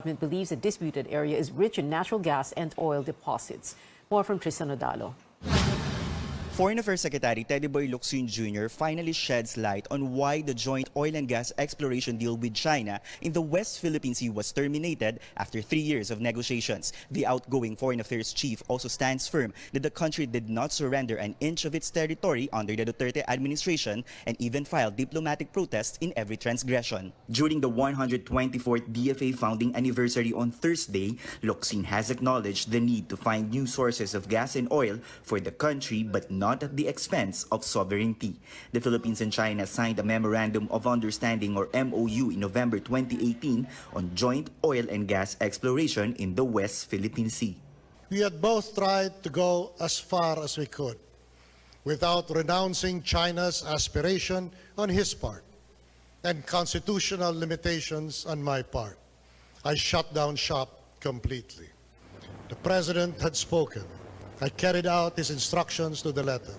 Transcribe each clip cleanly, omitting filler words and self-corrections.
government believes the disputed area is rich in natural gas and oil deposits. More from Tristan Odalo. Foreign Affairs Secretary Teddy Boy Locsin Jr. finally sheds light on why the joint oil and gas exploration deal with China in the West Philippine Sea was terminated after 3 years of negotiations. The outgoing Foreign Affairs chief also stands firm that the country did not surrender an inch of its territory under the Duterte administration and even filed diplomatic protests in every transgression. During the 124th DFA founding anniversary on Thursday, Locsin has acknowledged the need to find new sources of gas and oil for the country but not at the expense of sovereignty. The Philippines and China signed a Memorandum of Understanding or MOU in November 2018 on joint oil and gas exploration in the West Philippine Sea. We had both tried to go as far as we could without renouncing China's aspiration on his part and constitutional limitations on my part. I shut down shop completely. The President had spoken. I carried out his instructions to the letter.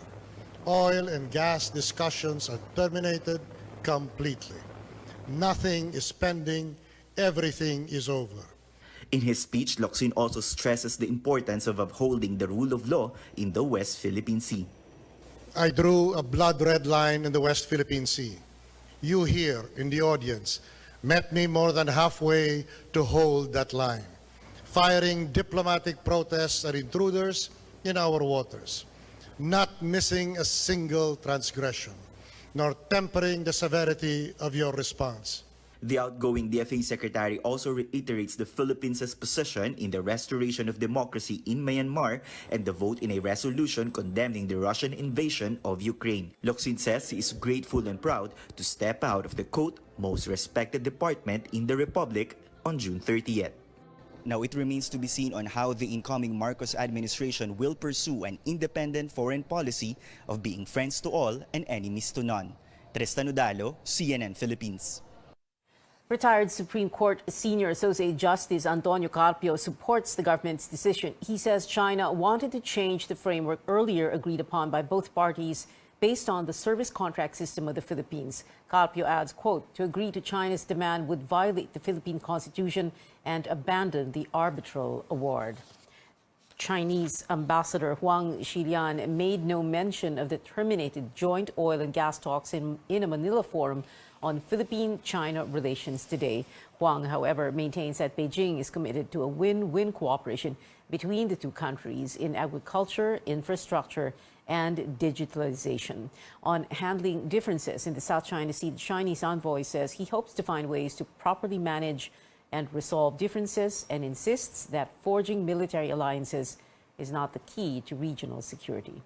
Oil and gas discussions are terminated completely. Nothing is pending. Everything is over. In his speech, Locsin also stresses the importance of upholding the rule of law in the West Philippine Sea. I drew a blood red line in the West Philippine Sea. You here in the audience met me more than halfway to hold that line, firing diplomatic protests at intruders in our waters, not missing a single transgression, nor tempering the severity of your response. The outgoing DFA secretary also reiterates the Philippines' position in the restoration of democracy in Myanmar and the vote in a resolution condemning the Russian invasion of Ukraine. Locsin says he is grateful and proud to step out of the quote, most respected department in the Republic on June 30th. Now, it remains to be seen on how the incoming Marcos administration will pursue an independent foreign policy of being friends to all and enemies to none. Tristan Odalo, CNN Philippines. Retired Supreme Court Senior Associate Justice Antonio Carpio supports the government's decision. He says China wanted to change the framework earlier agreed upon by both parties based on the service contract system of the Philippines. Carpio adds, quote, to agree to China's demand would violate the Philippine Constitution and abandon the arbitral award. Chinese Ambassador Huang Xilian made no mention of the terminated joint oil and gas talks in a Manila forum on Philippine-China relations today. Huang, however, maintains that Beijing is committed to a win-win cooperation between the two countries in agriculture, infrastructure, and digitalization. On handling differences in the South China Sea, the Chinese envoy says he hopes to find ways to properly manage and resolve differences and insists that forging military alliances is not the key to regional security.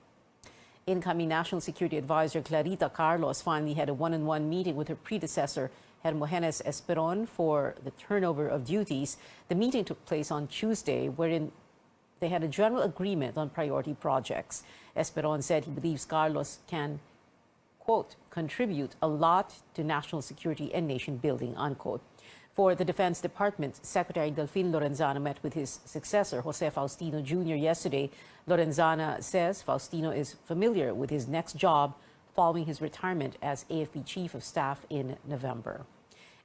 Incoming National Security Advisor Clarita Carlos finally had a one-on-one meeting with her predecessor, Hermogenes Esperon, for the turnover of duties. The meeting took place on Tuesday, wherein they had a general agreement on priority projects. Esperon said he believes Carlos can, quote, contribute a lot to national security and nation building, unquote. For the Defense Department, Secretary Delfin Lorenzana met with his successor, Jose Faustino Jr. yesterday. Lorenzana says Faustino is familiar with his next job following his retirement as AFP Chief of Staff in November.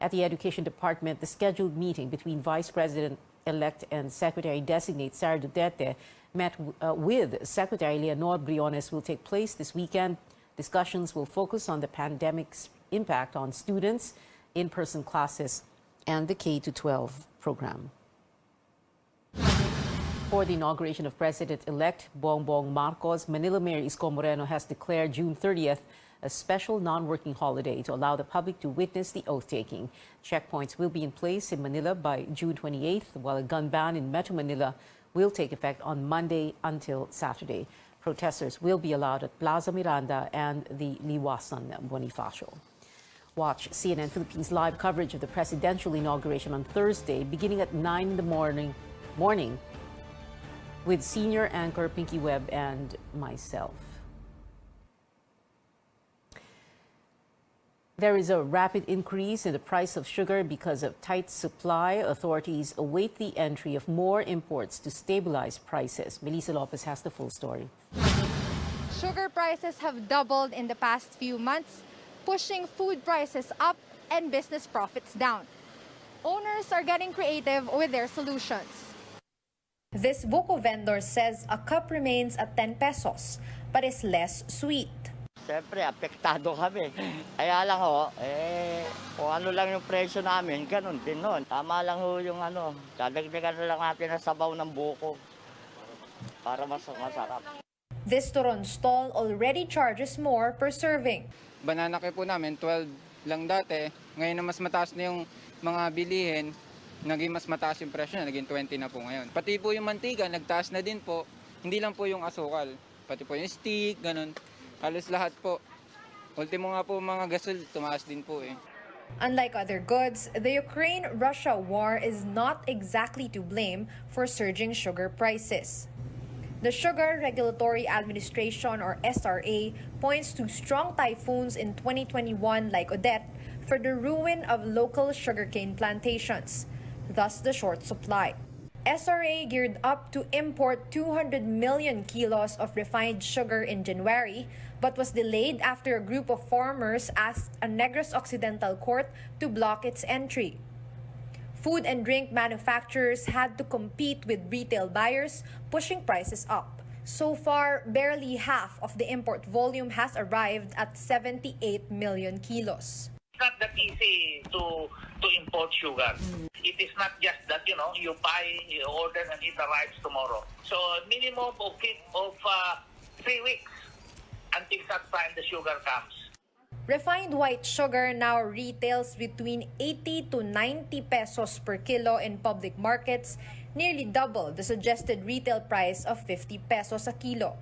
At the Education Department, the scheduled meeting between Vice President-elect and Secretary-designate Sara Duterte met with Secretary Leonor Briones will take place this weekend. Discussions will focus on the pandemic's impact on students, in-person classes, and the K-12 program. For the inauguration of President-elect Bongbong Marcos, Manila Mayor Isko Moreno has declared June 30th a special non-working holiday to allow the public to witness the oath-taking. Checkpoints will be in place in Manila by June 28th, while a gun ban in Metro Manila will take effect on Monday until Saturday. Protesters will be allowed at Plaza Miranda and the Liwasan Bonifacio. Watch CNN Philippines live coverage of the presidential inauguration on Thursday, beginning at 9 in the morning with senior anchor Pinky Webb and myself. There is a rapid increase in the price of sugar because of tight supply. Authorities await the entry of more imports to stabilize prices. Melissa Lopez has the full story. Sugar prices have doubled in the past few months, pushing food prices up and business profits down. owners are getting creative with their solutions. This buko vendor says a cup remains at 10 pesos but is less sweet. Siyempre, apektado kami. Kaya lang kung ano lang yung presyo namin, ganun din nun. Tama lang yung dadagdagan na lang natin ng sabaw ng buko para mas masarap. This turon stall already charges more per serving. Banana cake po namin, 12 lang dati. Ngayon na mas mataas na yung mga bilihin, naging mas mataas yung presyo na, naging 20 na po ngayon. Pati po yung mantika, nagtaas na din po. Hindi lang po yung asukal, pati po yung stick, ganun. Halos lahat po. Ultimo nga po mga gasol, tumaas din po eh. Unlike other goods, the Ukraine-Russia war is not exactly to blame for surging sugar prices. The Sugar Regulatory Administration, or SRA, points to strong typhoons in 2021 like Odette for the ruin of local sugarcane plantations, thus the short supply. SRA geared up to import 200 million kilos of refined sugar in January, but was delayed after a group of farmers asked a Negros Occidental court to block its entry. Food and drink manufacturers had to compete with retail buyers, pushing prices up. So far, barely half of the import volume has arrived at 78 million kilos. It's not that easy to import sugar. It is not just that, you buy, you order, and it arrives tomorrow. So minimum of 3 weeks until that time the sugar comes. Refined white sugar now retails between 80 to 90 pesos per kilo in public markets, nearly double the suggested retail price of 50 pesos a kilo.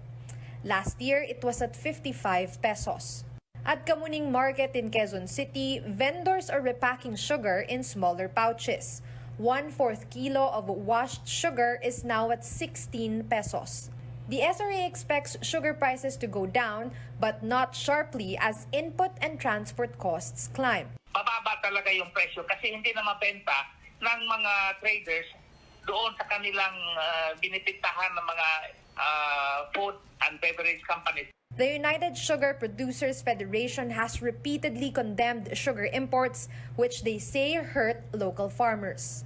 Last year, it was at 55 pesos. At Kamuning Market in Quezon City, vendors are repacking sugar in smaller pouches. 1/4 kilo of washed sugar is now at 16 pesos. The SRA expects sugar prices to go down, but not sharply as input and transport costs climb. Pababa talaga yung presyo kasi hindi na mabenta ng mga traders doon sa kanilang binibintahan ng mga food and beverage companies. The United Sugar Producers Federation has repeatedly condemned sugar imports, which they say hurt local farmers.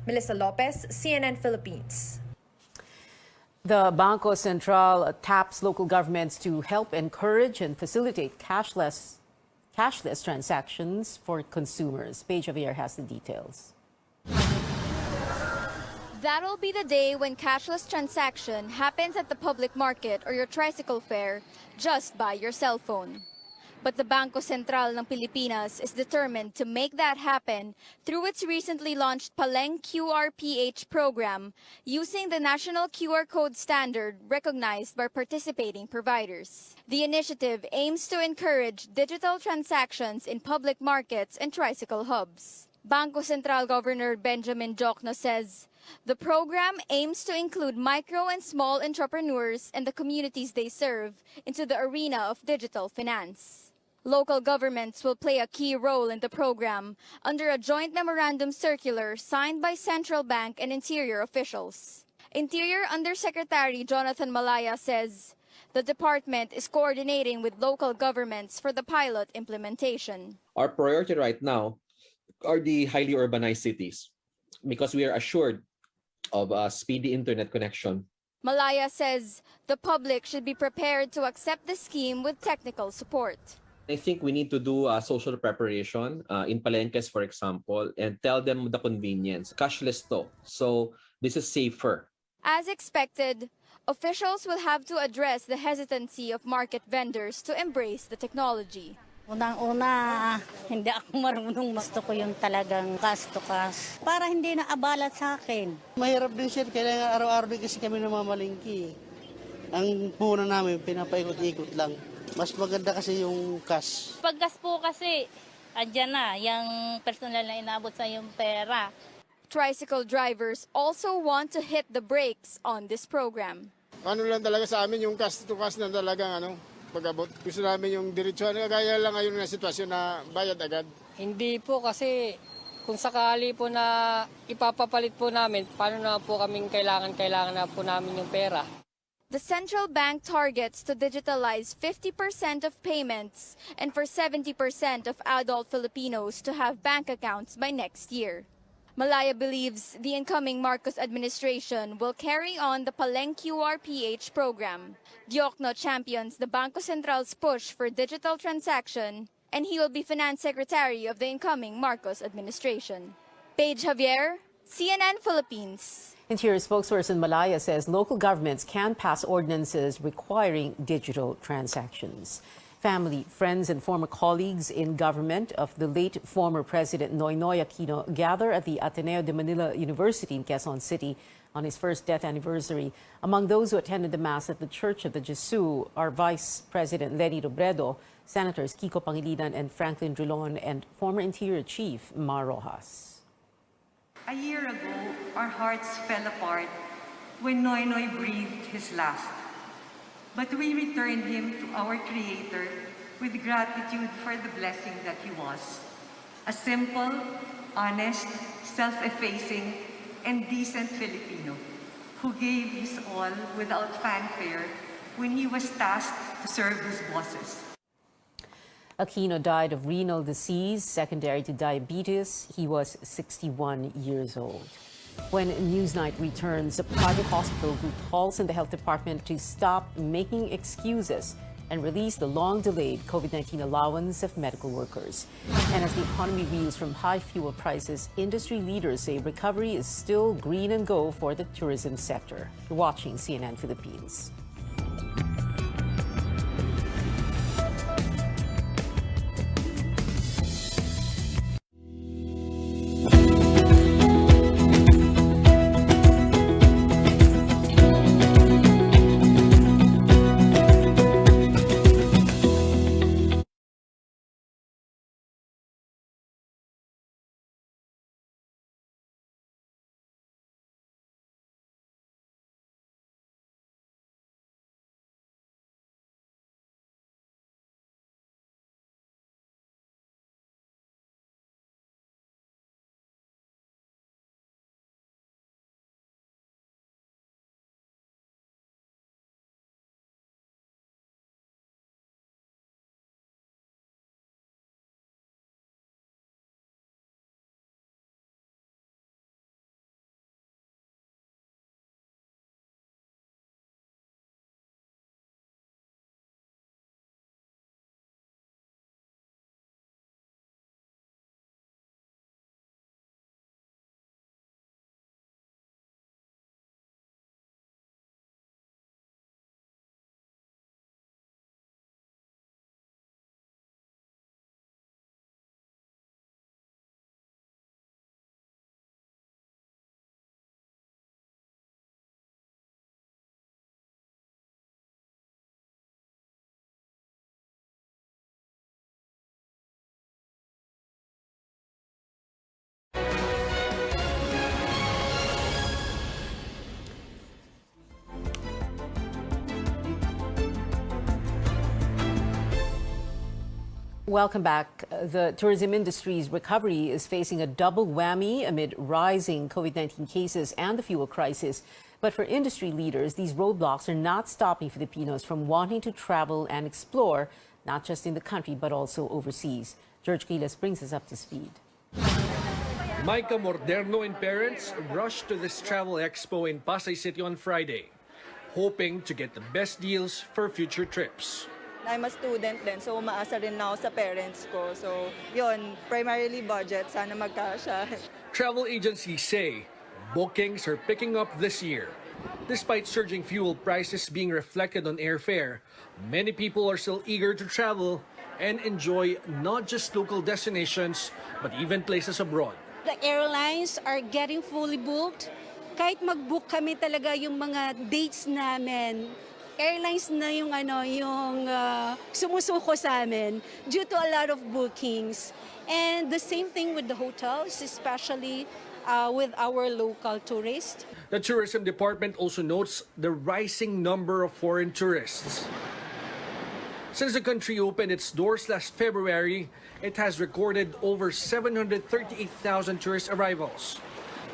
Melissa Lopez, CNN Philippines. The Bangko Sentral taps local governments to help encourage and facilitate cashless transactions for consumers. Paige Javier has the details. That'll be the day when cashless transaction happens at the public market or your tricycle fare just by your cell phone. But the Bangko Sentral ng Pilipinas is determined to make that happen through its recently launched Paleng QRPH program using the national QR code standard recognized by participating providers. The initiative aims to encourage digital transactions in public markets and tricycle hubs. Bangko Sentral Governor Benjamin Jokno says the program aims to include micro and small entrepreneurs and the communities they serve into the arena of digital finance. Local governments will play a key role in the program under a joint memorandum circular signed by Central Bank and Interior officials. Interior Undersecretary Jonathan Malaya says the department is coordinating with local governments for the pilot implementation. Our priority right now are the highly urbanized cities because we are assured of a speedy internet connection. Malaya says the public should be prepared to accept the scheme with technical support. I think we need to do a social preparation in palengkes, for example, and tell them the convenience. Cashless to. So this is safer. As expected, officials will have to address the hesitancy of market vendors to embrace the technology. Unang-una, hindi ako marunong. Gusto ko yung talagang cash to cash para hindi na abalat sa akin. Mahirap din sir, kailangan araw-araw din kasi kami namamalingki. Ang puno namin, pinapaikot-ikot lang. Mas maganda kasi yung cash. Paggas po kasi, andyan na, yung personal na inabot sa yung pera. Tricycle drivers also want to hit the brakes on this program. Ano lang talaga sa amin yung cash to cash na talagang pag-abot. Gusto namin yung diretsyon. Kaya lang ngayon na sitwasyon na bayad agad. Hindi po kasi kung sakali po na ipapapalit po namin, paano na po kaming kailangan na po namin yung pera. The central bank targets to digitalize 50% of payments and for 70% of adult Filipinos to have bank accounts by next year. Malaya believes the incoming Marcos administration will carry on the PalengQRPH program. Diokno champions the Bangko Central's push for digital transaction, and he will be finance secretary of the incoming Marcos administration. Paige Javier, CNN Philippines. Interior spokesperson Malaya says local governments can pass ordinances requiring digital transactions. Family, friends, and former colleagues in government of the late former President Noynoy Aquino gather at the Ateneo de Manila University in Quezon City on his first death anniversary. Among those who attended the Mass at the Church of the Jesu are Vice President Leni Robredo, Senators Kiko Pangilinan and Franklin Drilon, and former Interior Chief Mar Rojas. A year ago, our hearts fell apart when Noynoy breathed his last. But we returned him to our Creator with gratitude for the blessing that he was. A simple, honest, self-effacing, and decent Filipino who gave his all without fanfare when he was tasked to serve his bosses. Aquino died of renal disease secondary to diabetes. He was 61 years old. When Newsnight returns, a private hospital group calls on the health department to stop making excuses and release the long-delayed COVID-19 allowance of medical workers. And as the economy reels from high fuel prices, industry leaders say recovery is still green and go for the tourism sector. You're watching CNN Philippines. Welcome back. The tourism industry's recovery is facing a double whammy amid rising COVID-19 cases and the fuel crisis. But for industry leaders, these roadblocks are not stopping Filipinos from wanting to travel and explore, not just in the country, but also overseas. George Quiles brings us up to speed. Micah Morderno and parents rushed to this travel expo in Pasay City on Friday, hoping to get the best deals for future trips. I'm a student din, so umaasa rin ako sa parents ko. So, yun, primarily budget, sana magkasya. Travel agencies say bookings are picking up this year. Despite surging fuel prices being reflected on airfare, many people are still eager to travel and enjoy not just local destinations, but even places abroad. The airlines are getting fully booked. Kahit mag-book kami talaga yung mga dates namin, airlines na yung sumusuko sa amin due to a lot of bookings. And the same thing with the hotels, especially with our local tourists. The tourism department also notes the rising number of foreign tourists. Since the country opened its doors last February, it has recorded over 738,000 tourist arrivals.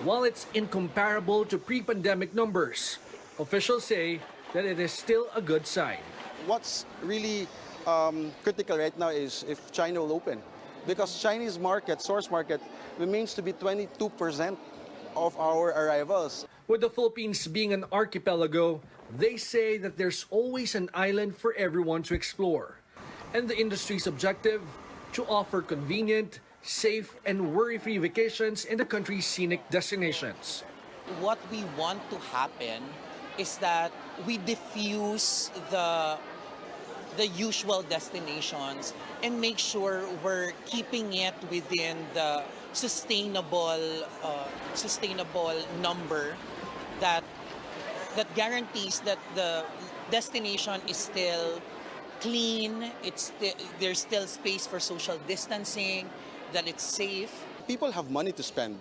While it's incomparable to pre-pandemic numbers, officials say that it is still a good sign. What's really critical right now is if China will open. because Chinese market, source market, remains to be 22% of our arrivals. With the Philippines being an archipelago, they say that there's always an island for everyone to explore. And the industry's objective, to offer convenient, safe, and worry-free vacations in the country's scenic destinations. What we want to happen is that we diffuse the usual destinations and make sure we're keeping it within the sustainable number that guarantees that the destination is still clean, there's still space for social distancing, that it's safe. People have money to spend,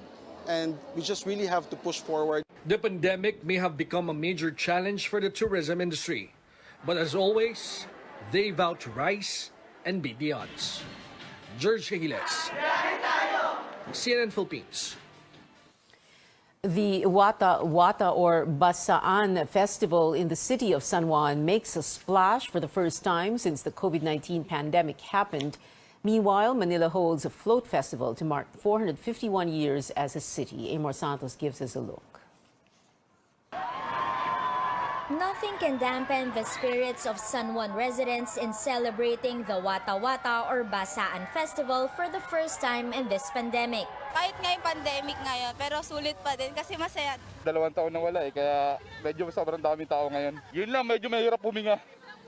and we just really have to push forward. The pandemic may have become a major challenge for the tourism industry, but as always, they vow to rise and beat the odds. George Higiles, CNN Philippines. The Wata Wata or Basaan Festival in the city of San Juan makes a splash for the first time since the COVID-19 pandemic happened. Meanwhile, Manila holds a float festival to mark 451 years as a city. Amor Santos gives us a look. Nothing can dampen the spirits of San Juan residents in celebrating the Wata Wata or Basaan Festival for the first time in this pandemic. Kahit nga yung pandemic ngayon, pero sulit pa din kasi masaya. 2 taon na wala kaya medyo sobrang daming tao ngayon. Yun lang, medyo mahirap huminga.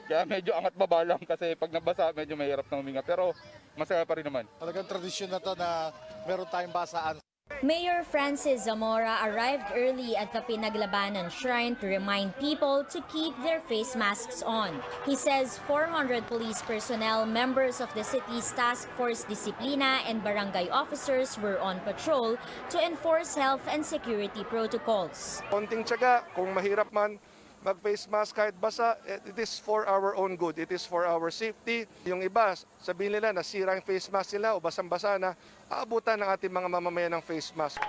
Kaya medyo angat baba lang kasi pag nabasa, medyo mahirap na huminga. Pero masaya pa rin naman. Talagang tradisyon na to na meron tayong basaan. Mayor Francis Zamora arrived early at the Pinaglabanan Shrine to remind people to keep their face masks on. He says 400 police personnel, members of the city's task force Disiplina, and barangay officers were on patrol to enforce health and security protocols. Konting tiyaga, kung mahirap man mag-face mask kahit basa, it is for our own good. It is for our safety. Yung iba, sabihin nila nasira yung face mask nila o basang-basa na, aabutan ng ating mga mamamayan ng face mask.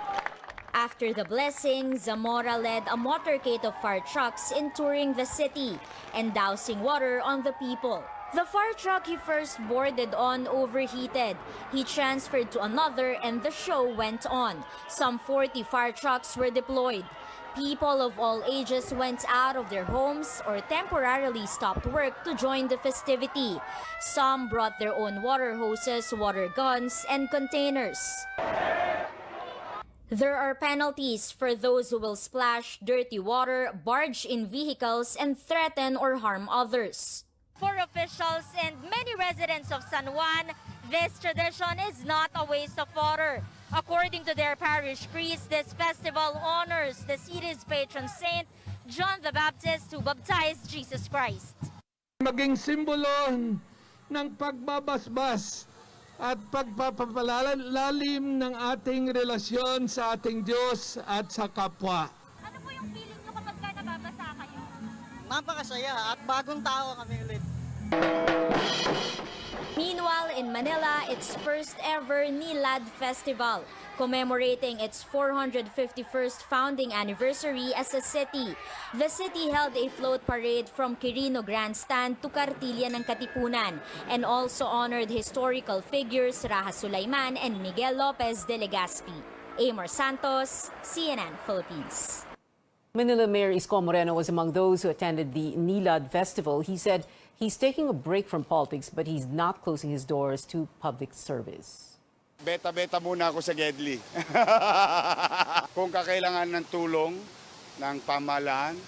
After the blessing, Zamora led a motorcade of fire trucks in touring the city and dousing water on the people. The fire truck he first boarded on overheated. He transferred to another and the show went on. Some 40 fire trucks were deployed. People of all ages went out of their homes or temporarily stopped work to join the festivity. Some brought their own water hoses, water guns, and containers. There are penalties for those who will splash dirty water, barge in vehicles, and threaten or harm others. For officials and many residents of San Juan, this tradition is not a waste of water. According to their parish priest, this festival honors the city's patron saint, John the Baptist, who baptized Jesus Christ. Maging simbolo ng pagbabasbas at pagpapalalim ng ating relasyon sa ating Diyos at sa kapwa. Ano po yung feeling nyo kapag nababasa kayo? Napakasaya at bagong tao kami ulit. Meanwhile, in Manila, its first ever Nilad Festival, commemorating its 451st founding anniversary as a city. The city held a float parade from Quirino Grandstand to Kartilya ng Katipunan and also honored historical figures Raha Sulaiman and Miguel Lopez de Legazpi. Amor Santos, CNN Philippines. Manila Mayor Isko Moreno was among those who attended the Nilad Festival. He said he's taking a break from politics, but he's not closing his doors to public service. Beta-beta muna ako sa Gedli. Kung kakailangan ng tulong ng pamahalaan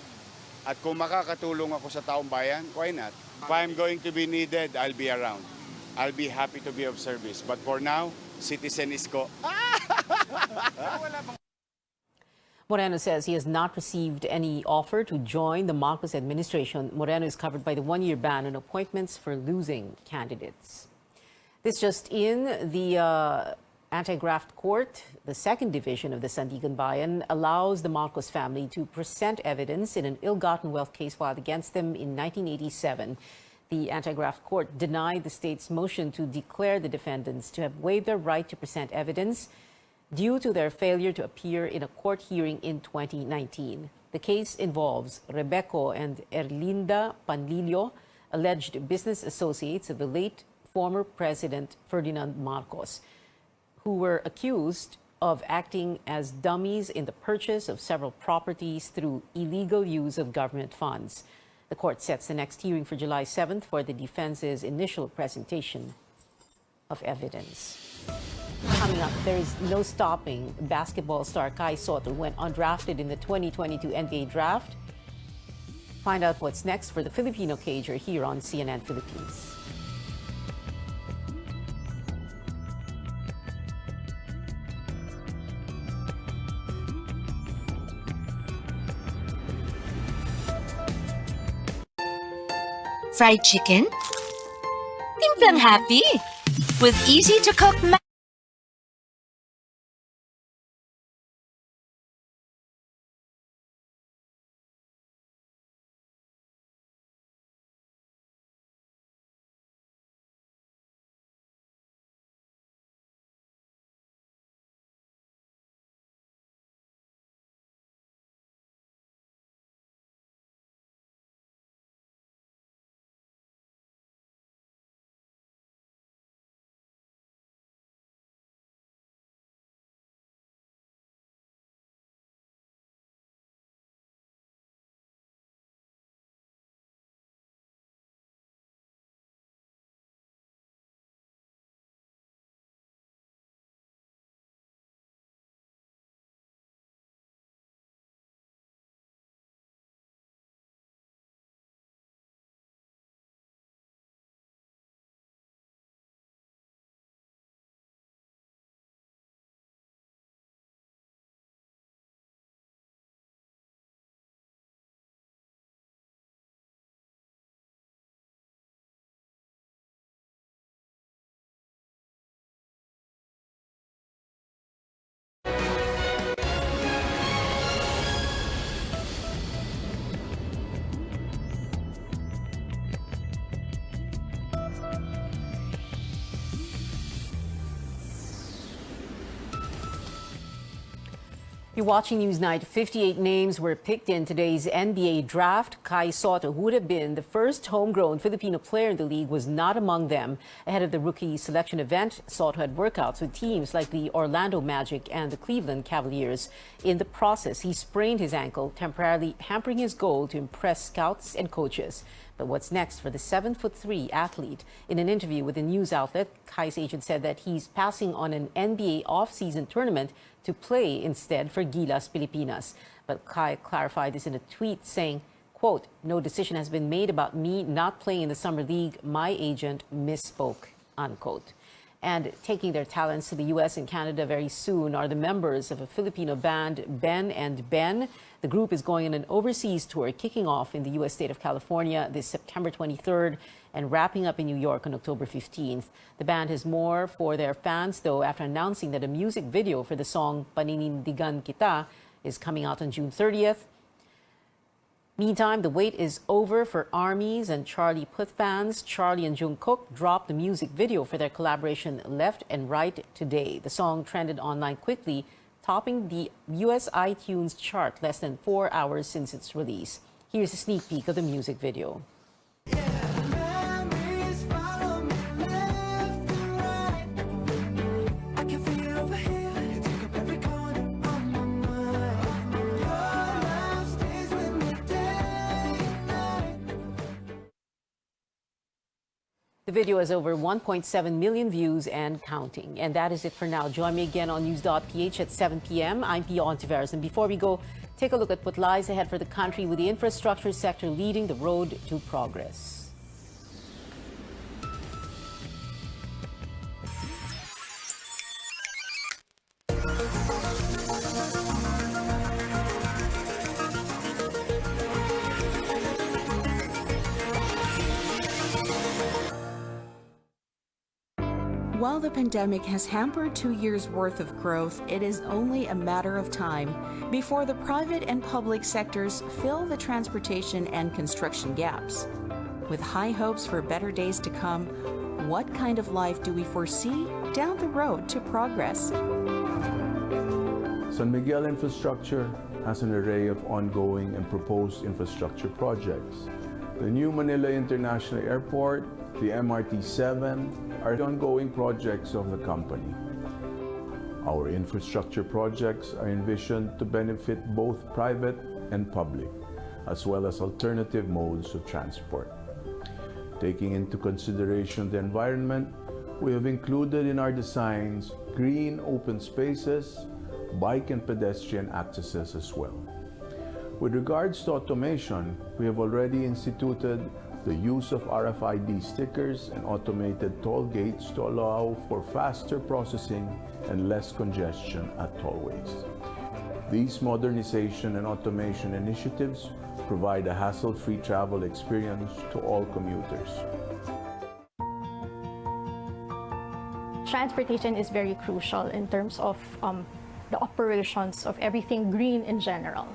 at kung makakatulong ako sa taong bayan, why not? If I'm going to be needed, I'll be around. I'll be happy to be of service. But for now, Citizen Isko. Moreno says he has not received any offer to join the Marcos administration. Moreno is covered by the one-year ban on appointments for losing candidates. This just in, the Anti-Graft Court, the second division of the Sandigan Bayan, allows the Marcos family to present evidence in an ill-gotten wealth case filed against them in 1987. The Anti-Graft Court denied the state's motion to declare the defendants to have waived their right to present evidence due to their failure to appear in a court hearing in 2019. The case involves Rebeco and Erlinda Panlilio, alleged business associates of the late former President Ferdinand Marcos, who were accused of acting as dummies in the purchase of several properties through illegal use of government funds. The court sets the next hearing for July 7th for the defense's initial presentation of evidence. Coming up, there is no stopping basketball star Kai Sotto, who went undrafted in the 2022 NBA draft. Find out what's next for the Filipino cager here on CNN Philippines. Fried chicken? Timplang happy with easy-to-cook You're watching Newsnight. 58 names were picked in today's NBA draft. Kai Sotto, who would have been the first homegrown Filipino player in the league, was not among them. Ahead of the rookie selection event, Sotto had workouts with teams like the Orlando Magic and the Cleveland Cavaliers. In the process, he sprained his ankle, temporarily hampering his goal to impress scouts and coaches. But what's next for the 7'3" athlete? In an interview with a news outlet, Kai's agent said that he's passing on an NBA off-season tournament to play instead for Gilas Pilipinas. But Kai clarified this in a tweet saying, quote, "No decision has been made about me not playing in the Summer League. My agent misspoke," unquote. And taking their talents to the U.S. and Canada very soon are the members of a Filipino band, Ben and Ben. The group is going on an overseas tour, kicking off in the U.S. state of California this September 23rd and wrapping up in New York on October 15th. The band has more for their fans, though, after announcing that a music video for the song Paninindigan Kita is coming out on June 30th. Meantime, the wait is over for ARMYs and Charlie Puth fans. Charlie and Jungkook dropped the music video for their collaboration Left and Right today. The song trended online quickly, topping the US iTunes chart less than 4 hours since its release. Here's a sneak peek of the music video. The video has over 1.7 million views and counting. And that is it for now. Join me again on News.ph at 7 p.m. I'm Pia Ontiveros. And before we go, take a look at what lies ahead for the country with the infrastructure sector leading the road to progress. While the pandemic has hampered 2 years' worth of growth, it is only a matter of time before the private and public sectors fill the transportation and construction gaps. With high hopes for better days to come, what kind of life do we foresee down the road to progress? San Miguel Infrastructure has an array of ongoing and proposed infrastructure projects. The new Manila International Airport, the MRT-7, are the ongoing projects of the company. Our infrastructure projects are envisioned to benefit both private and public, as well as alternative modes of transport. Taking into consideration the environment, we have included in our designs green open spaces, bike and pedestrian accesses as well. With regards to automation, we have already instituted the use of RFID stickers and automated toll gates to allow for faster processing and less congestion at tollways. These modernization and automation initiatives provide a hassle-free travel experience to all commuters. Transportation is very crucial in terms of the operations of everything green in general.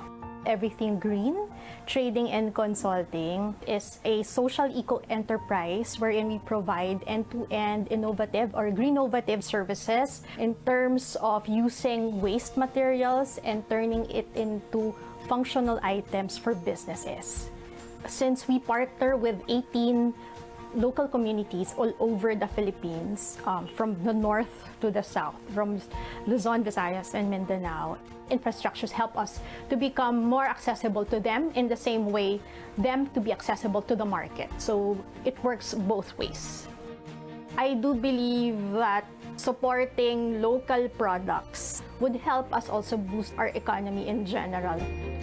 Everything Green Trading and Consulting is a social eco-enterprise wherein we provide end-to-end innovative or green-novative services in terms of using waste materials and turning it into functional items for businesses. Since we partner with 18 local communities all over the Philippines, from the north to the south, from Luzon, Visayas, and Mindanao, infrastructures help us to become more accessible to them in the same way them to be accessible to the market. So it works both ways. I do believe that supporting local products would help us also boost our economy in general.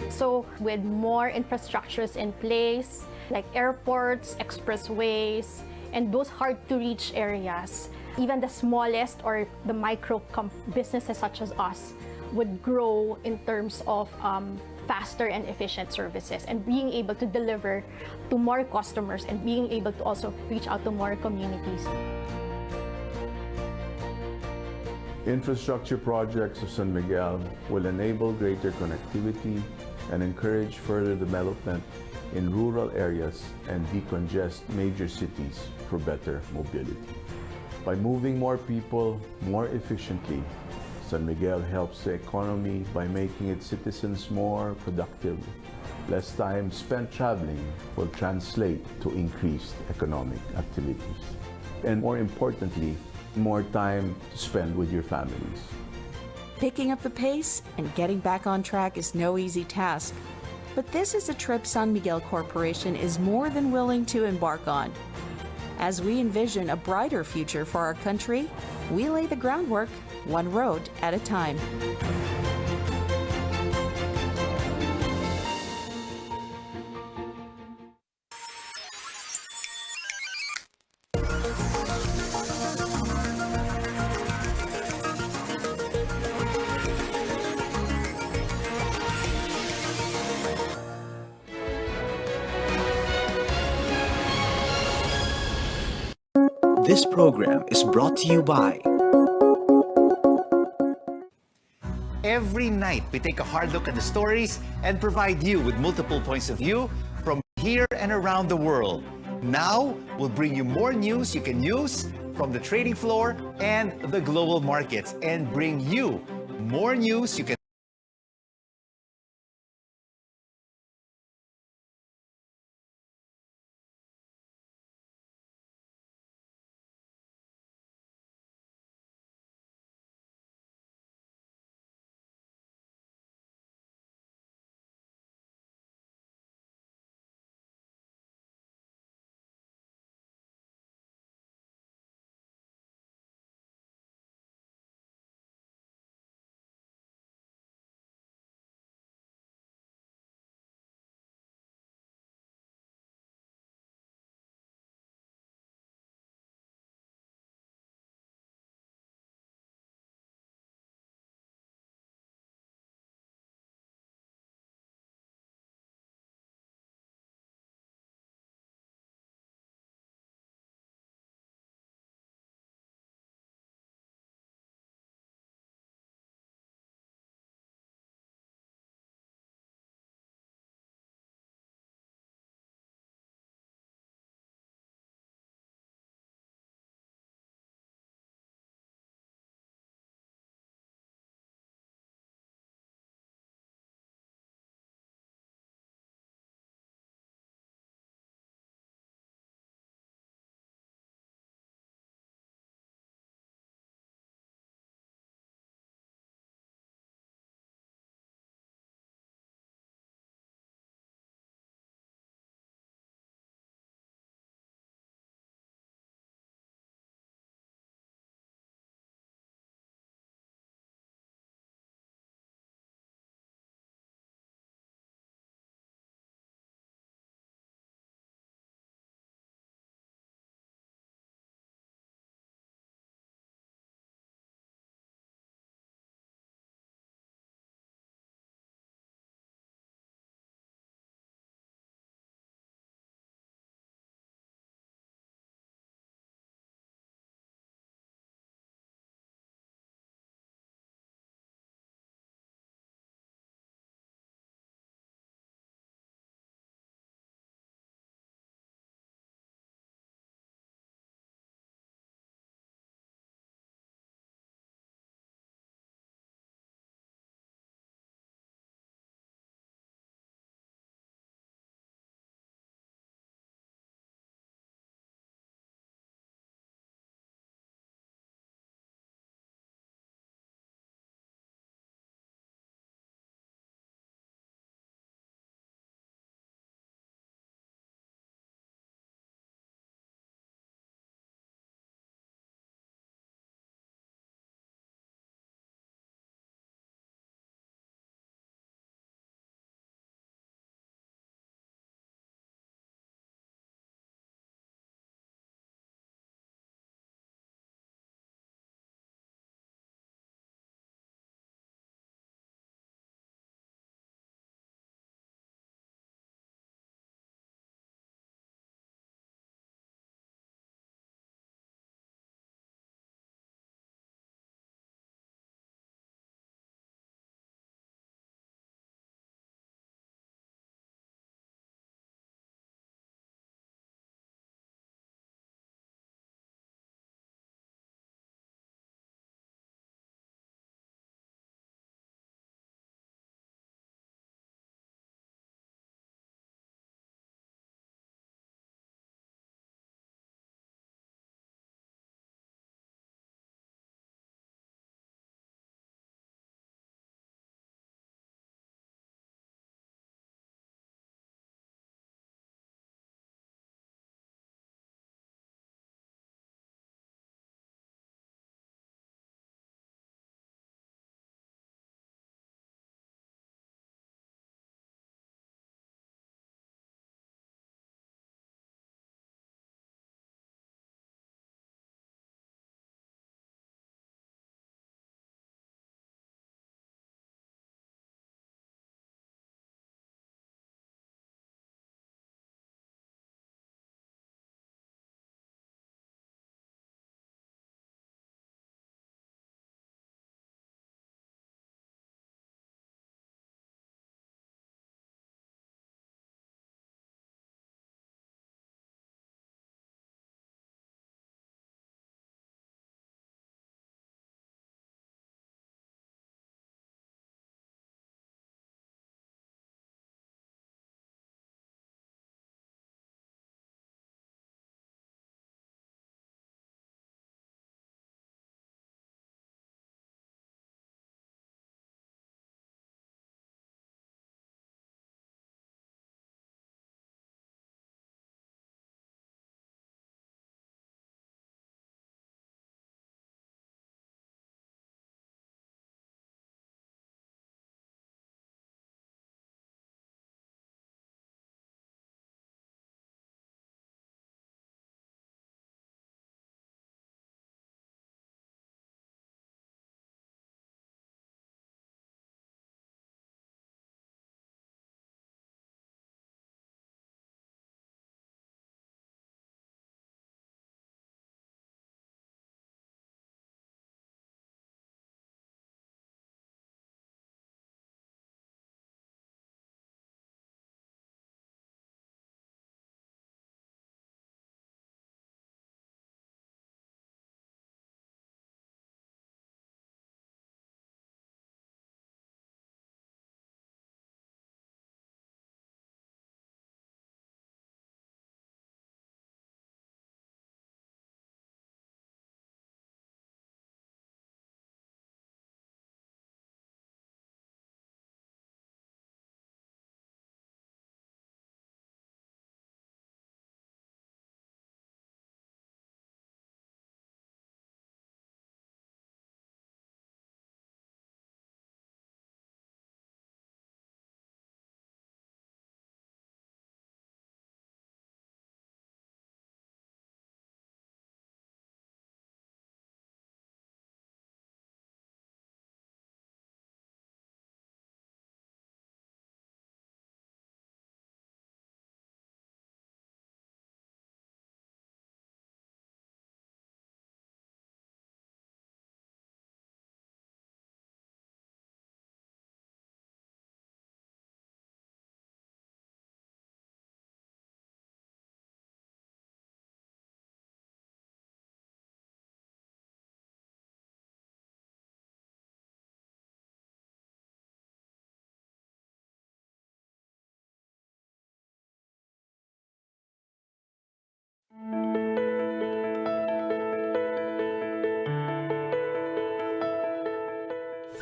So with more infrastructures in place, like airports, expressways, and those hard-to-reach areas, even the smallest or the micro businesses such as us would grow in terms of faster and efficient services and being able to deliver to more customers and being able to also reach out to more communities. Infrastructure projects of San Miguel will enable greater connectivity and encourage further development in rural areas and decongest major cities for better mobility. By moving more people more efficiently, San Miguel helps the economy by making its citizens more productive. Less time spent traveling will translate to increased economic activities. And more importantly, more time to spend with your families. Picking up the pace and getting back on track is no easy task. But this is a trip San Miguel Corporation is more than willing to embark on. As we envision a brighter future for our country, we lay the groundwork, one road at a time. This program is brought to you by... Every night, we take a hard look at the stories and provide you with multiple points of view from here and around the world. Now, we'll bring you more news you can use from the trading floor and the global markets, and bring you more news you can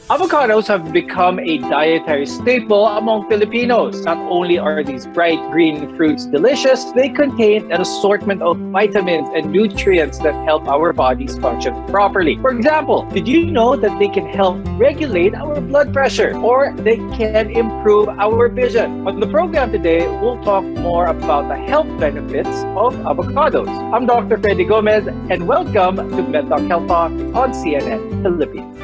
Avocados have become a dietary staple among Filipinos. Not only are these bright green fruits delicious, they contain an assortment of vitamins and nutrients that help our bodies function properly. For example, did you know that they can help regulate our blood pressure or they can improve our vision? On the program today, we'll talk more about the health benefits of avocados. I'm Dr. Freddy Gomez and welcome to MedTalk Health Talk on CNN Philippines.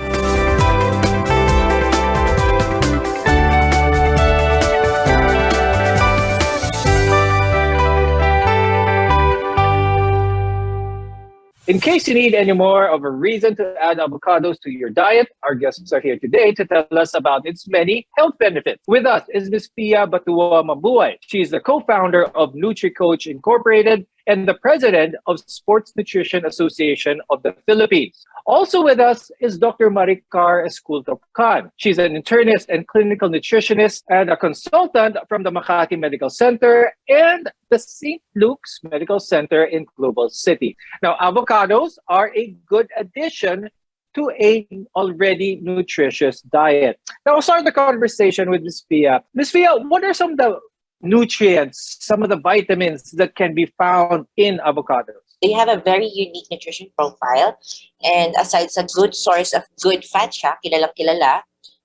In case you need any more of a reason to add avocados to your diet, our guests are here today to tell us about its many health benefits. With us is Ms. Pia Batua Mabuhay. She is the co-founder of NutriCoach Incorporated and the president of Sports Nutrition Association of the Philippines. Also with us is Dr. Maricar Esculto-Can. She's an internist and clinical nutritionist and a consultant from the Makati Medical Center and the St. Luke's Medical Center in Global City. Now, avocados are a good addition to an already nutritious diet. Now, I'll start the conversation with Ms. Pia. Ms. Pia, what are some of the nutrients, some of the vitamins that can be found in avocados? They have a very unique nutrition profile. And aside sa good source of good fat siya, kilalang-kilala,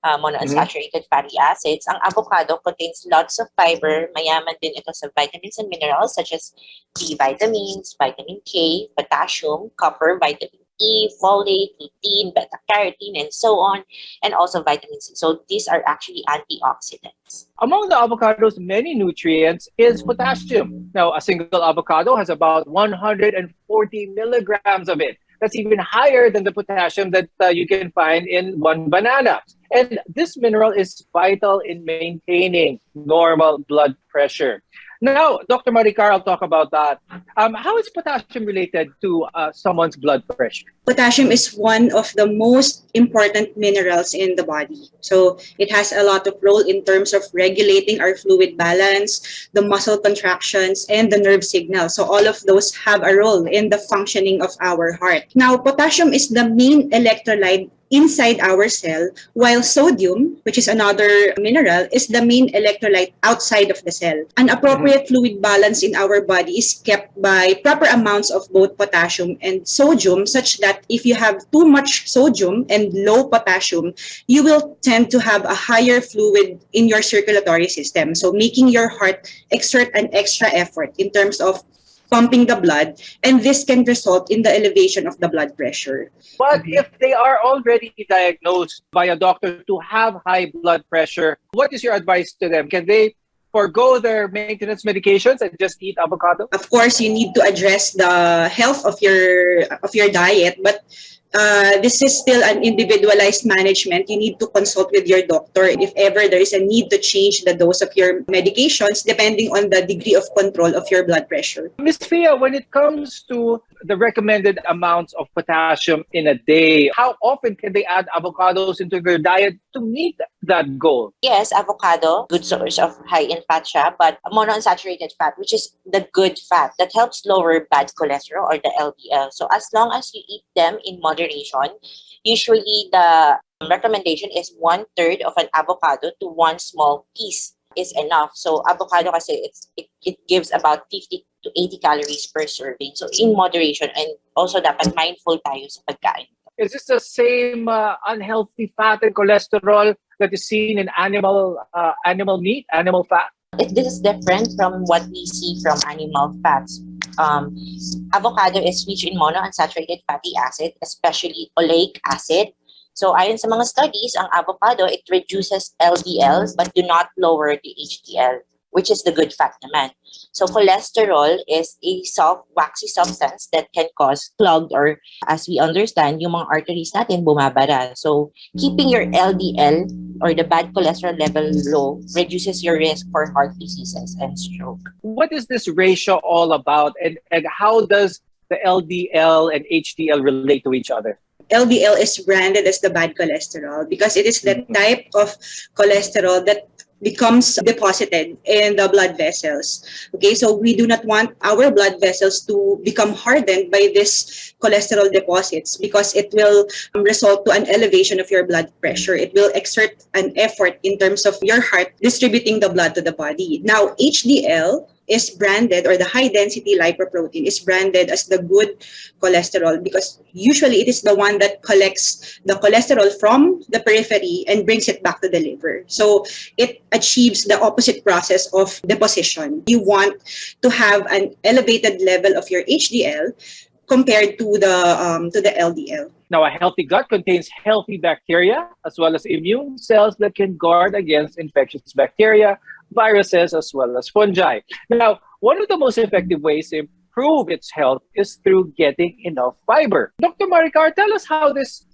monounsaturated fatty acids, ang avocado contains lots of fiber. Mayaman din ito sa vitamins and minerals such as B vitamins, vitamin K, potassium, copper, vitamin E, folate, lutein, beta-carotene, and so on, and also vitamin C. So these are actually antioxidants. Among the avocado's many nutrients is potassium. Now, a single avocado has about 140 milligrams of it. That's even higher than the potassium that you can find in one banana. And this mineral is vital in maintaining normal blood pressure. Now, Dr. Maricar, I'll talk about that. How is potassium related to someone's blood pressure? Potassium is one of the most important minerals in the body. So it has a lot of role in terms of regulating our fluid balance, the muscle contractions, and the nerve signals. So all of those have a role in the functioning of our heart. Now, potassium is the main electrolyte inside our cell, while sodium, which is another mineral, is the main electrolyte outside of the cell. An appropriate fluid balance in our body is kept by proper amounts of both potassium and sodium, such that if you have too much sodium and low potassium, you will tend to have a higher fluid in your circulatory system. So making your heart exert an extra effort in terms of pumping the blood, and this can result in the elevation of the blood pressure. But if they are already diagnosed by a doctor to have high blood pressure, what is your advice to them? Can they forgo their maintenance medications and just eat avocado? Of course, you need to address the health of your diet, but this is still an individualized management. You need to consult with your doctor if ever there is a need to change the dose of your medications depending on the degree of control of your blood pressure. Ms. Pia, when it comes to the recommended amounts of potassium in a day, how often can they add avocados into their diet to meet that goal? Yes, avocado, good source of high in fat siya, but monounsaturated fat, which is the good fat that helps lower bad cholesterol or the LDL. So as long as you eat them in moderation, usually the recommendation is 1/3 of an avocado to one small piece is enough. So avocado kasi it gives about 50 to 80 calories per serving. So in moderation, and also dapat mindful tayo sa pagkain. Is this the same unhealthy fat and cholesterol that is seen in animal meat, animal fat? This is different from what we see from animal fats. Avocado is rich in monounsaturated fatty acid, especially oleic acid. So ayon sa mga studies, ang avocado, it reduces LDLs but do not lower the HDL, which is the good fat naman. So cholesterol is a soft, waxy substance that can cause clogged, or as we understand, yung mga arteries natin bumabara. So keeping your LDL or the bad cholesterol level low reduces your risk for heart diseases and stroke. What is this ratio all about, and how does the LDL and HDL relate to each other? LDL is branded as the bad cholesterol because it is the type of cholesterol that becomes deposited in the blood vessels. Okay, so we do not want our blood vessels to become hardened by this cholesterol deposits because it will result to an elevation of your blood pressure. It will exert an effort in terms of your heart distributing the blood to the body. Now, HDL is branded, or the high density lipoprotein is branded as the good cholesterol because usually it is the one that collects the cholesterol from the periphery and brings it back to the liver. So it achieves the opposite process of deposition. You want to have an elevated level of your HDL compared to the LDL. Now, a healthy gut contains healthy bacteria as well as immune cells that can guard against infectious bacteria, viruses, as well as fungi. Now, one of the most effective ways to improve its health is through getting enough fiber. Dr. Maricar, tell us how this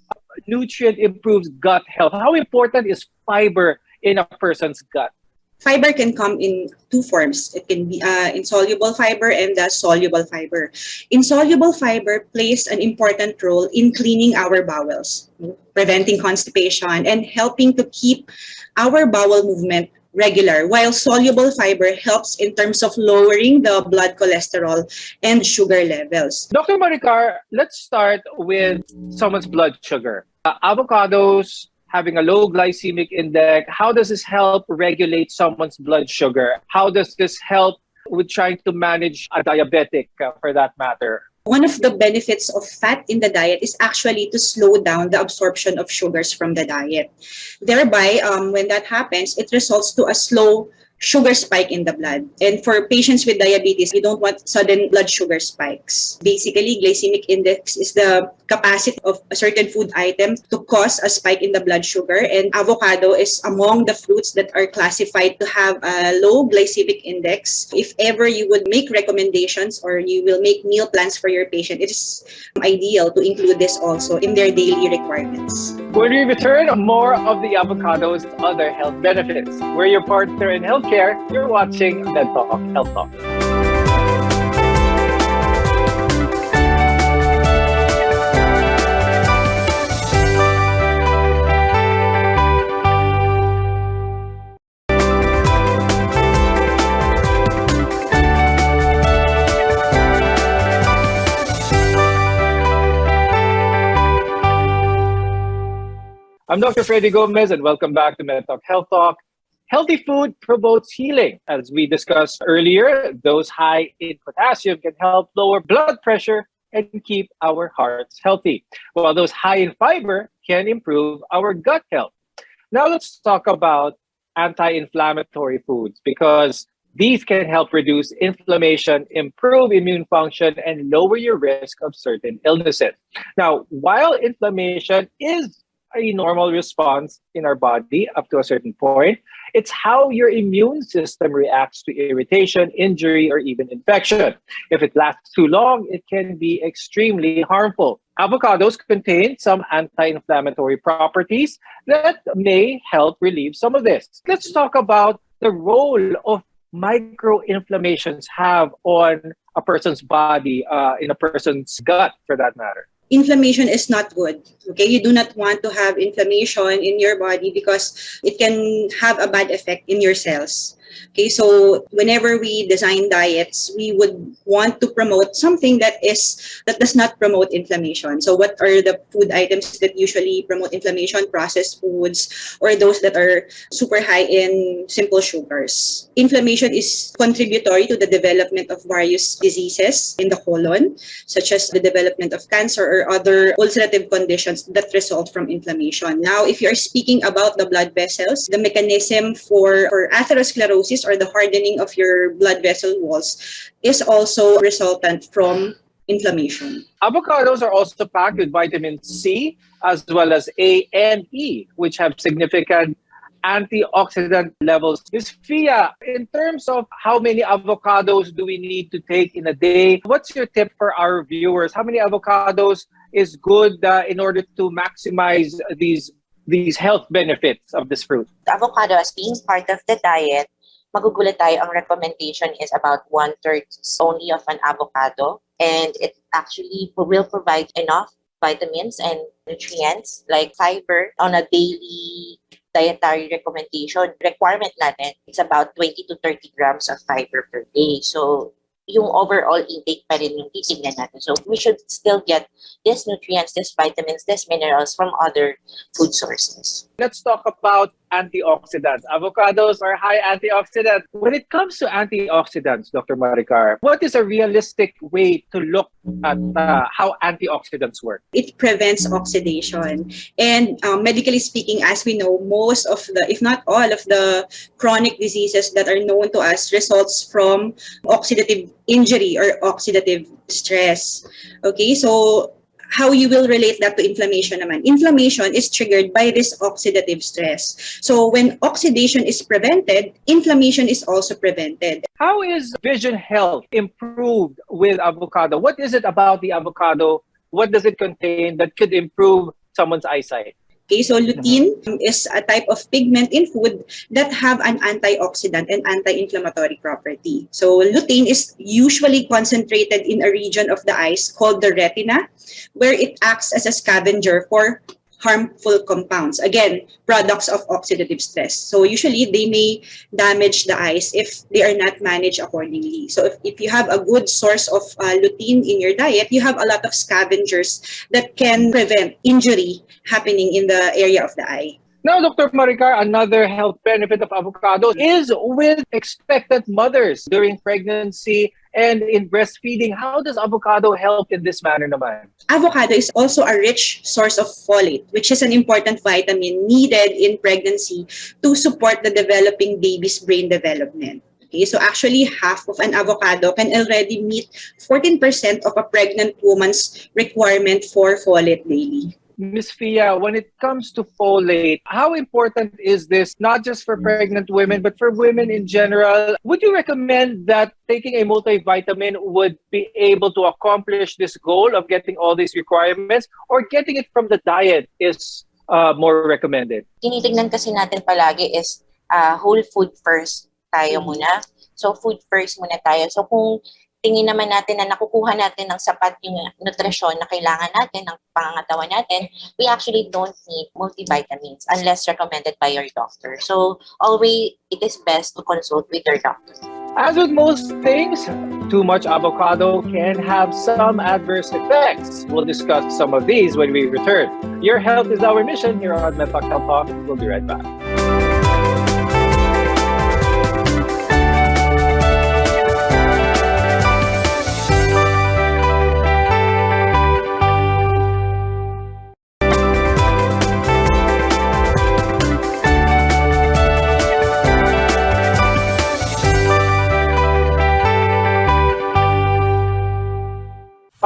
nutrient improves gut health. How important is fiber in a person's gut? Fiber can come in two forms. It can be insoluble fiber and soluble fiber. Insoluble fiber plays an important role in cleaning our bowels, preventing constipation, and helping to keep our bowel movement regular, while soluble fiber helps in terms of lowering the blood cholesterol and sugar levels. Dr. Maricar, let's start with someone's blood sugar. Avocados having a low glycemic index, how does this help regulate someone's blood sugar? How does this help with trying to manage a diabetic, for that matter? One of the benefits of fat in the diet is actually to slow down the absorption of sugars from the diet. Thereby, when that happens, it results to a slow sugar spike in the blood. And for patients with diabetes, you don't want sudden blood sugar spikes. Basically, glycemic index is the capacity of a certain food item to cause a spike in the blood sugar. And avocado is among the fruits that are classified to have a low glycemic index. If ever you would make recommendations or you will make meal plans for your patient, it is ideal to include this also in their daily requirements. When we return, more of the avocado's other health benefits. We're your partner in healthcare. You're watching MedTalk Health Talk. I'm Dr. Freddy Gomez, and welcome back to MedTalk Health Talk. Healthy food promotes healing. As we discussed earlier, those high in potassium can help lower blood pressure and keep our hearts healthy, while those high in fiber can improve our gut health. Now let's talk about anti-inflammatory foods, because these can help reduce inflammation, improve immune function, and lower your risk of certain illnesses. Now, while inflammation is a normal response in our body up to a certain point, it's how your immune system reacts to irritation, injury, or even infection. If it lasts too long, it can be extremely harmful. Avocados contain some anti-inflammatory properties that may help relieve some of this. Let's talk about the role of microinflammations have on a person's body, in a person's gut, for that matter. Inflammation is not good. Okay, you do not want to have inflammation in your body because it can have a bad effect in your cells. Okay, so whenever we design diets, we would want to promote something that does not promote inflammation. So what are the food items that usually promote inflammation? Processed foods, or those that are super high in simple sugars. Inflammation is contributory to the development of various diseases in the colon, such as the development of cancer or other ulcerative conditions that result from inflammation. Now, if you're speaking about the blood vessels, the mechanism for atherosclerosis, or the hardening of your blood vessel walls, is also resultant from inflammation. Avocados are also packed with vitamin C as well as A and E, which have significant antioxidant levels. Ms. Fia, in terms of how many avocados do we need to take in a day, what's your tip for our viewers? How many avocados is good in order to maximize these health benefits of this fruit? The avocado, as being part of the diet, magugulat tayo, ang recommendation is about 1/3 only of an avocado, and it actually will provide enough vitamins and nutrients like fiber on a daily dietary requirement natin, it's about 20 to 30 grams of fiber per day. So yung overall intake pa rin yung titignan natin. So we should still get these nutrients, these vitamins, these minerals from other food sources. Let's talk about antioxidants. Avocados are high antioxidant. When it comes to antioxidants, Dr. Maricar, what is a realistic way to look at how antioxidants work? It prevents oxidation. And medically speaking, as we know, most of the, if not all of the chronic diseases that are known to us results from oxidative injury or oxidative stress. Okay, so how you will relate that to inflammation naman. Inflammation is triggered by this oxidative stress. So when oxidation is prevented, inflammation is also prevented. How is vision health improved with avocado? What is it about the avocado? What does it contain that could improve someone's eyesight? Okay, so lutein is a type of pigment in food that have an antioxidant and anti-inflammatory property. So lutein is usually concentrated in a region of the eyes called the retina, where it acts as a scavenger for harmful compounds. Again, products of oxidative stress. So usually they may damage the eyes if they are not managed accordingly. So if you have a good source of lutein in your diet, you have a lot of scavengers that can prevent injury happening in the area of the eye. Now, Dr. Maricar, another health benefit of avocado is with expectant mothers during pregnancy and in breastfeeding. How does avocado help in this manner naman? Avocado is also a rich source of folate, which is an important vitamin needed in pregnancy to support the developing baby's brain development. Okay, so actually half of an avocado can already meet 14% of a pregnant woman's requirement for folate daily. Ms. Fia, when it comes to folate, how important is this not just for pregnant women, but for women in general? Would you recommend that taking a multivitamin would be able to accomplish this goal of getting all these requirements, or getting it from the diet is more recommended? Tinitignan kasi natin palagi is whole food first tayo muna. So food first muna tayo. So kung tingin naman natin na nakukuha natin ng sapat yung nutrisyon na kailangan natin, ng pangangatawan natin, we actually don't need multivitamins unless recommended by your doctor. So always, it is best to consult with your doctor. As with most things, too much avocado can have some adverse effects. We'll discuss some of these when we return. Your health is our mission here on MedTalk Health Talk. We'll be right back.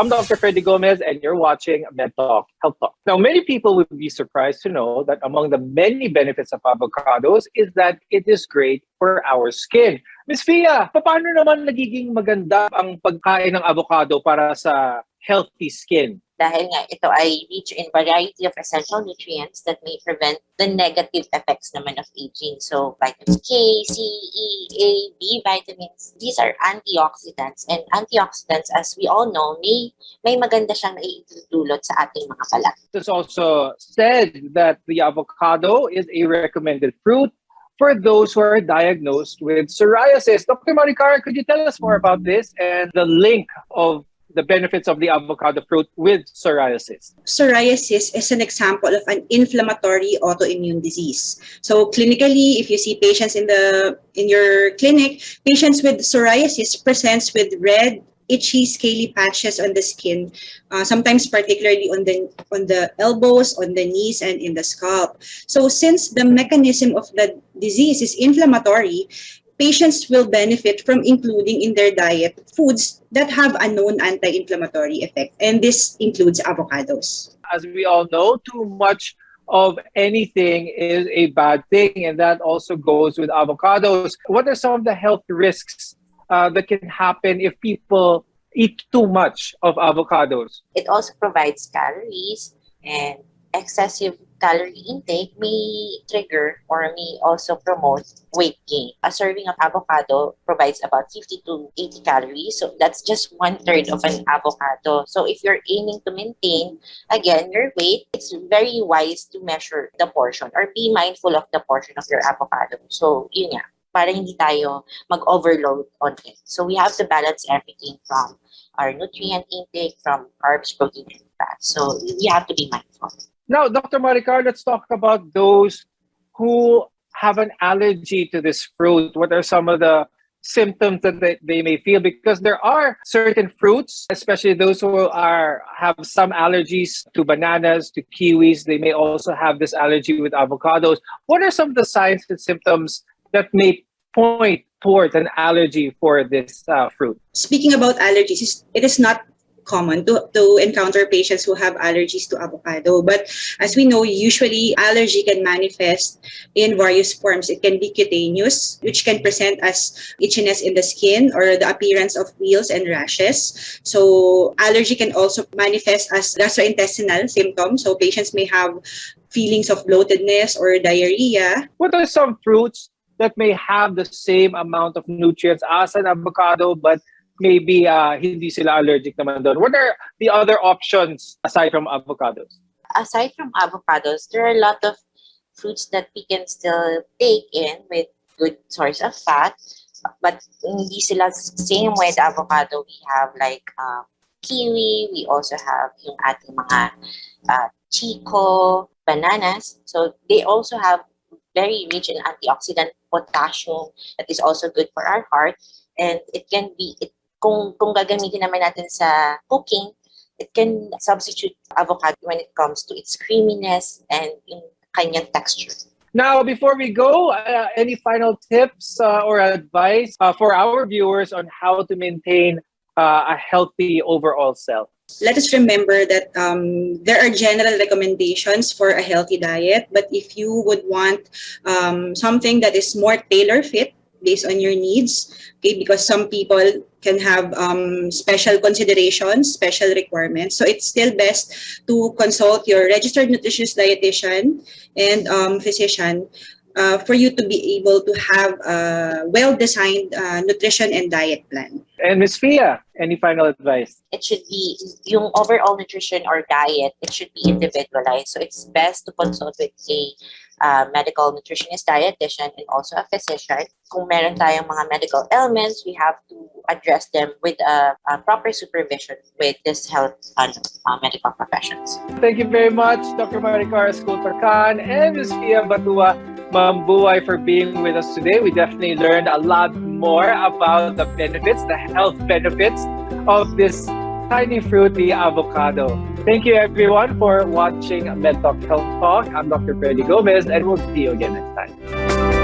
I'm Dr. Freddy Gomez, and you're watching MedTalk Health Talk. Now, many people would be surprised to know that among the many benefits of avocados is that it is great for our skin. Ms. Fia, paano naman nagiging maganda ang pagkain ng avocado para sa healthy skin? Dahil nga ito ay rich in variety of essential nutrients that may prevent the negative effects naman of aging. So vitamin K, C, E, A, B vitamins, these are antioxidants. And antioxidants, as we all know, may maganda siyang naiitulot sa ating mga balat. It's also said that the avocado is a recommended fruit for those who are diagnosed with psoriasis. Dr. Maricar, could you tell us more about this and the link of the benefits of the avocado fruit with psoriasis? Psoriasis is an example of an inflammatory autoimmune disease. So clinically, if you see patients in your clinic, patients with psoriasis presents with red, itchy, scaly patches on the skin, sometimes particularly on the elbows, on the knees, and in the scalp. So since the mechanism of the disease is inflammatory, patients will benefit from including in their diet foods that have a known anti-inflammatory effect, and this includes avocados. As we all know, too much of anything is a bad thing, and that also goes with avocados. What are some of the health risks that can happen if people eat too much of avocados? It also provides calories, and excessive calorie intake may trigger or may also promote weight gain. A serving of avocado provides about 50 to 80 calories. So that's just 1/3 of an avocado. So if you're aiming to maintain, again, your weight, it's very wise to measure the portion or be mindful of the portion of your avocado. So yun nga, para hindi tayo mag-overload on it. So we have to balance everything from our nutrient intake, from carbs, protein, and fat. So we have to be mindful. Now, Dr. Maricar, let's talk about those who have an allergy to this fruit. What are some of the symptoms that they may feel? Because there are certain fruits, especially those who have some allergies to bananas, to kiwis. They may also have this allergy with avocados. What are some of the signs and symptoms that may point towards an allergy for this fruit? Speaking about allergies, it is not common to encounter patients who have allergies to avocado. But as we know, usually allergy can manifest in various forms. It can be cutaneous, which can present as itchiness in the skin or the appearance of wheals and rashes. So allergy can also manifest as gastrointestinal symptoms. So patients may have feelings of bloatedness or diarrhea. What are some fruits that may have the same amount of nutrients as an avocado, but maybe hindi sila allergic naman doon? What are the other options aside from avocados? Aside from avocados, there are a lot of fruits that we can still take in with good source of fat, but hindi sila same with avocado. We have like kiwi, we also have yung ating mga chico, bananas. So they also have very rich in antioxidant potassium that is also good for our heart, and it can be kung gagamitin naman natin sa cooking, it can substitute avocado when it comes to its creaminess and in kanyang texture. Now, before we go, any final tips or advice for our viewers on how to maintain a healthy overall self? Let us remember that there are general recommendations for a healthy diet, but if you would want something that is more tailor-fit based on your needs, okay, because some people can have special considerations, special requirements. So it's still best to consult your registered nutritionist, dietitian, and physician for you to be able to have a well-designed nutrition and diet plan. And Ms. Fia, any final advice? It should be yung overall nutrition or diet, it should be individualized. So it's best to consult with a medical nutritionist, dietitian, and also a physician. Kung meron tayong mga medical ailments, we have to address them with a proper supervision with this health medical professions. Thank you very much, Dr. Maricar Escultor-Khan and Ms. Fia Batua Mambuay for being with us today. We definitely learned a lot more about the benefits, the health benefits of this tiny fruit, the avocado. Thank you everyone for watching MedTalk Health Talk. I'm Dr. Freddy Gomez and we'll see you again next time.